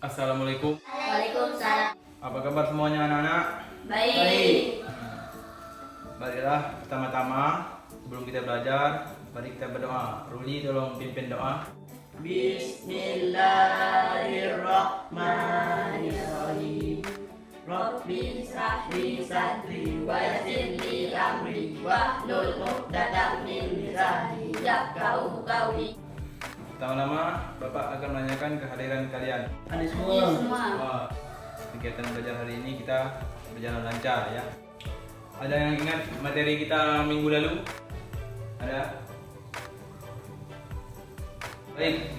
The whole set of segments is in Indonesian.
Assalamualaikum. Waalaikumsalam. Apa kabar semuanya anak-anak? Baik. Baiklah, pertama-tama sebelum kita belajar, mari kita berdoa. Ruli tolong pimpin doa. Bismillahirrahmanirrahim. Rabbi israh li sadri wa yassir li amri wahlul 'uqdatam min lisani yafqahu qawli. Pertama-tama, Bapak akan menanyakan kehadiran kalian. Ada Semua. Wah, kegiatan belajar hari ini kita berjalan lancar ya. Ada yang ingat materi kita minggu lalu? Ada? Baik.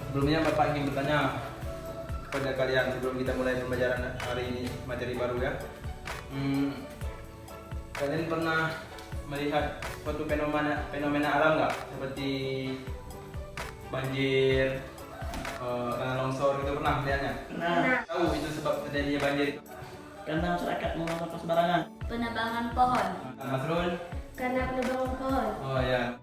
Sebelumnya Bapak ingin bertanya kepada kalian sebelum kita mulai pembelajaran hari ini materi baru ya. Kalian pernah melihat suatu fenomena alam nggak? Seperti banjir, tanah longsor itu pernah melihatnya? Nah, Tahu itu sebab terjadinya banjir itu? karena masyarakat membuang sampah sembarangan. Penebangan pohon. Mas Rul? Karena penebangan pohon. Oh ya.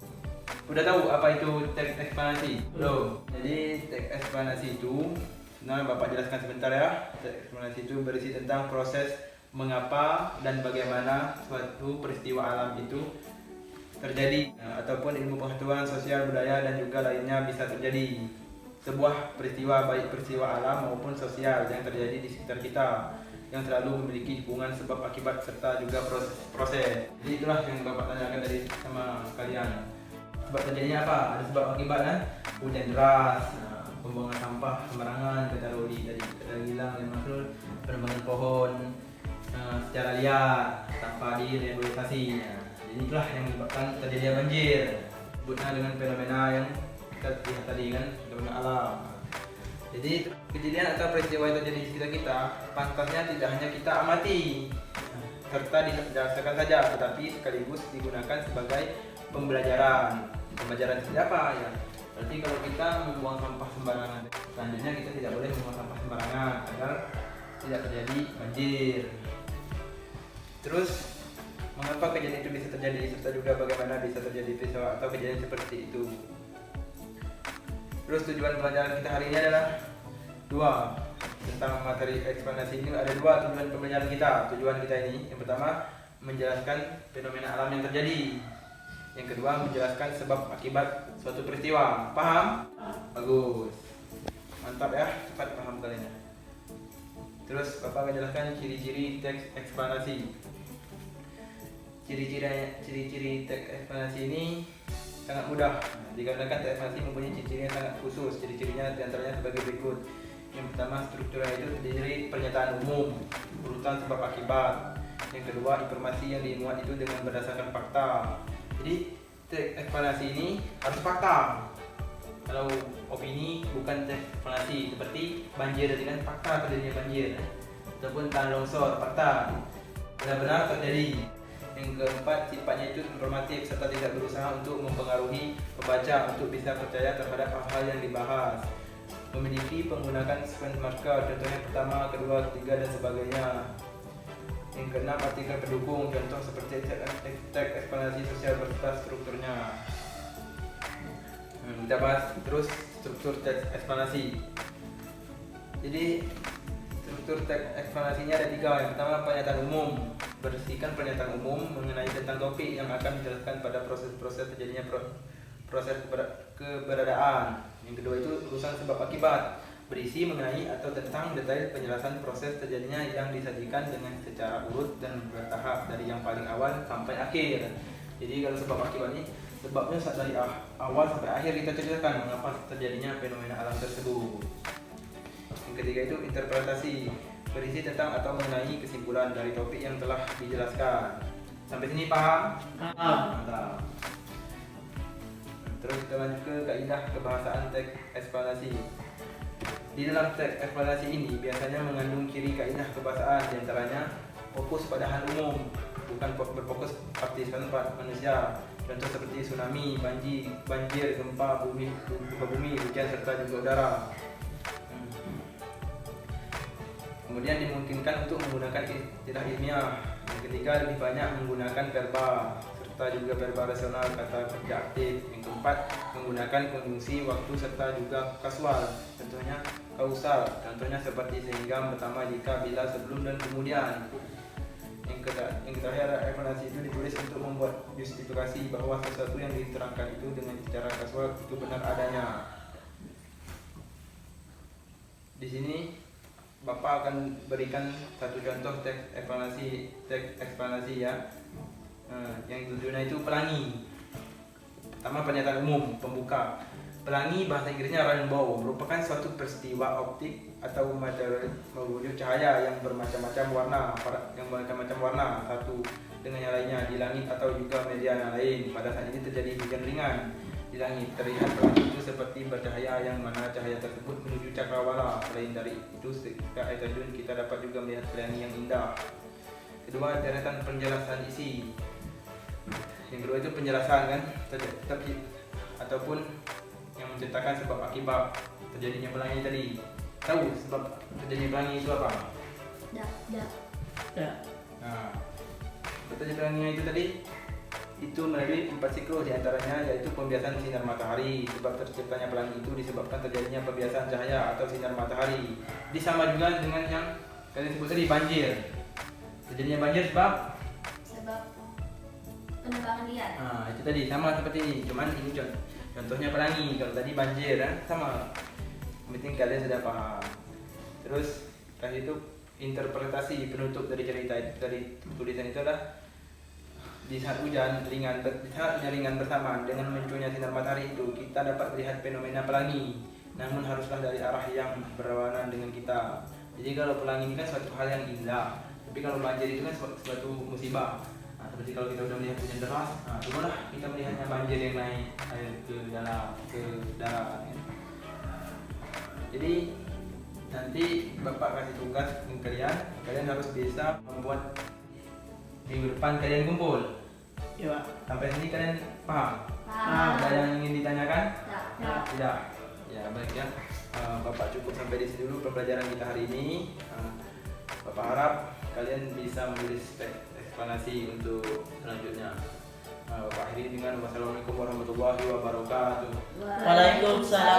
Udah tahu apa itu teks eksplanasi? Belum. Jadi teks eksplanasi itu, nah Bapak jelaskan sebentar ya. Teks eksplanasi itu berisi tentang proses mengapa dan bagaimana suatu peristiwa alam itu terjadi, ataupun ilmu pengetahuan sosial budaya dan juga lainnya bisa terjadi. Sebuah peristiwa, baik peristiwa alam maupun sosial yang terjadi di sekitar kita, yang selalu memiliki hubungan sebab akibat serta juga proses. Jadi itulah yang Bapak tanyakan dari sama kalian. Sebab terjadinya apa? Ada sebab akibat kan? Hujan deras, pembuangan sampah sembarangan, kata Rodi tadi, kata Gilang dan Makhlul, penebangan pohon secara liar tanpa direhabilitasi. Jadi itulah yang menyebabkan terjadinya banjir. Sebutnya dengan fenomena yang kita lihat tadi kan, fenomena alam. Jadi kejadian atau peristiwa yang terjadi di sekitar kita, pantasnya tidak hanya kita amati serta dirasakan saja, tetapi sekaligus digunakan sebagai pembelajaran. Pembelajaran seperti apa ya? Berarti kalau kita membuang sampah sembarangan, selanjutnya kita tidak boleh membuang sampah sembarangan agar tidak terjadi banjir. Terus mengapa kejadian itu bisa terjadi serta juga bagaimana bisa terjadi peristiwa atau kejadian seperti itu. Terus tujuan pelajaran kita hari ini adalah dua. Tentang materi eksplanasi ini ada dua tujuan pembelajaran kita. Tujuan kita ini yang pertama menjelaskan fenomena alam yang terjadi. Yang kedua menjelaskan sebab akibat suatu peristiwa. Paham? Bagus. Mantap ya, cepat paham kalian ya. Terus Bapak akan jelaskan ciri-ciri teks eksplanasi. Ciri-ciri teks eksplanasi ini sangat mudah dikarenakan teks eksplanasi mempunyai ciri-ciri yang sangat khusus. Ciri-cirinya diantaranya sebagai berikut. Yang pertama, strukturnya itu terdiri pernyataan umum, urutan sebab akibat. Yang kedua, informasi yang dimuat itu dengan berdasarkan fakta. Jadi teks eksplanasi ini harus fakta. Kalau opini bukan teks eksplanasi, seperti banjir tadi kan fakta terjadinya banjir, ataupun tanah longsor fakta benar-benar terjadi. Yang keempat, sifatnya itu informatif serta tidak berusaha untuk mempengaruhi pembaca untuk bisa percaya terhadap hal-hal yang dibahas. Memiliki penggunaan sequence marker, contohnya pertama, kedua, ketiga, dan sebagainya. Yang keenam, artikel pendukung, contoh seperti teks eksplanasi sosial beserta strukturnya. Kita bahas terus struktur teks eksplanasi. Jadi struktur teks eksplanasinya ada tiga. Yang pertama, pernyataan umum. Berisikan pernyataan umum mengenai tentang topik yang akan dijelaskan pada proses terjadinya proses keberadaan. Yang kedua itu urusan sebab akibat. Berisi mengenai atau tentang detail penjelasan proses terjadinya yang disajikan dengan secara urut dan bertahap dari yang paling awal sampai akhir. Jadi kalau sebab akibat ini sebabnya dari awal sampai akhir kita ceritakan mengapa terjadinya fenomena alam tersebut. Yang ketiga itu interpretasi. Berisi tentang atau mengenai kesimpulan dari topik yang telah dijelaskan. Sampai sini paham? Mantap. Terus kita lanjut ke kaidah kebahasaan teks eksplanasi. Di dalam teks eksplanasi ini biasanya mengandung ciri kaidah kebahasaan, diantaranya fokus pada hal umum, bukan berfokus partisan manusia. Contoh seperti tsunami, banjir, gempa bumi, hujan serta juga udara. Kemudian dimungkinkan untuk menggunakan istilah ilmiah. Yang ketiga, lebih banyak menggunakan verba serta juga verba rasional, kata kerja aktif. Yang keempat, menggunakan konjungsi waktu serta juga kasual. contohnya kausal, contohnya seperti sehingga, pertama, jika, bila, sebelum, dan kemudian. Yang terakhir, eksplanasi itu ditulis untuk membuat justifikasi bahwa sesuatu yang diterangkan itu dengan secara kasual itu benar adanya. Di sini Bapak akan berikan satu contoh teks eksplanasi ya. Yang tujuannya itu pelangi. Pertama, pernyataan umum pembuka. Pelangi bahasa Inggrisnya rainbow merupakan suatu peristiwa optik atau material mewujud cahaya yang bermacam-macam warna, satu dengan yang lainnya di langit atau juga media yang lain. Pada saat ini terjadi hujan ringan di langit. Terlihat pelangi itu seperti bercahaya yang mana cahaya tersebut menuju cakrawala. Selain dari itu, ketika air terjun kita dapat juga melihat pelangi yang indah. Kedua, deretan penjelasan isi. Yang kedua itu penjelasan kan, ataupun yang menceritakan sebab akibat terjadinya pelangi tadi. Tahu sebab terjadinya pelangi itu apa? Ya. Nah, terjadinya pelangi itu tadi itu melalui 4 siklus, diantaranya yaitu pembiasan sinar matahari. Sebab terciptanya pelangi itu disebabkan terjadinya pembiasan cahaya atau sinar matahari. Ini sama juga dengan yang kalian sebut tadi, banjir. Terjadinya banjir sebab penebangan liar. Nah, itu tadi sama seperti ini, cuman ini contohnya pelangi. Kalau tadi banjir kan sama. Yang penting kalian sudah paham. Terus tadi itu interpretasi penutup dari cerita dari tulisan itu adalah di saat hujan ringan bersamaan dengan munculnya sinar matahari itu kita dapat melihat fenomena pelangi, namun haruslah dari arah yang berlawanan dengan kita. Jadi kalau pelangi ini kan suatu hal yang indah, tapi kalau banjir itu kan suatu musibah. Nah, seperti kalau kita sudah melihat hujan deras, nah cobalah kita melihatnya banjir yang naik air ke darat. Ya. Jadi nanti Bapak kasih tugas ke kalian harus bisa membuat minggu depan kalian kumpul. Iya, Pak. Sampai sini kalian paham? Paham. Ada yang ingin ditanyakan? Ya. Tidak. Ya baik ya. Bapak cukup sampai di sini dulu pembelajaran kita hari ini. Bapak harap kalian bisa menulis eksplanasi untuk selanjutnya. Bapak akhiri dengan wassalamualaikum warahmatullahi wabarakatuh. Waalaikumsalam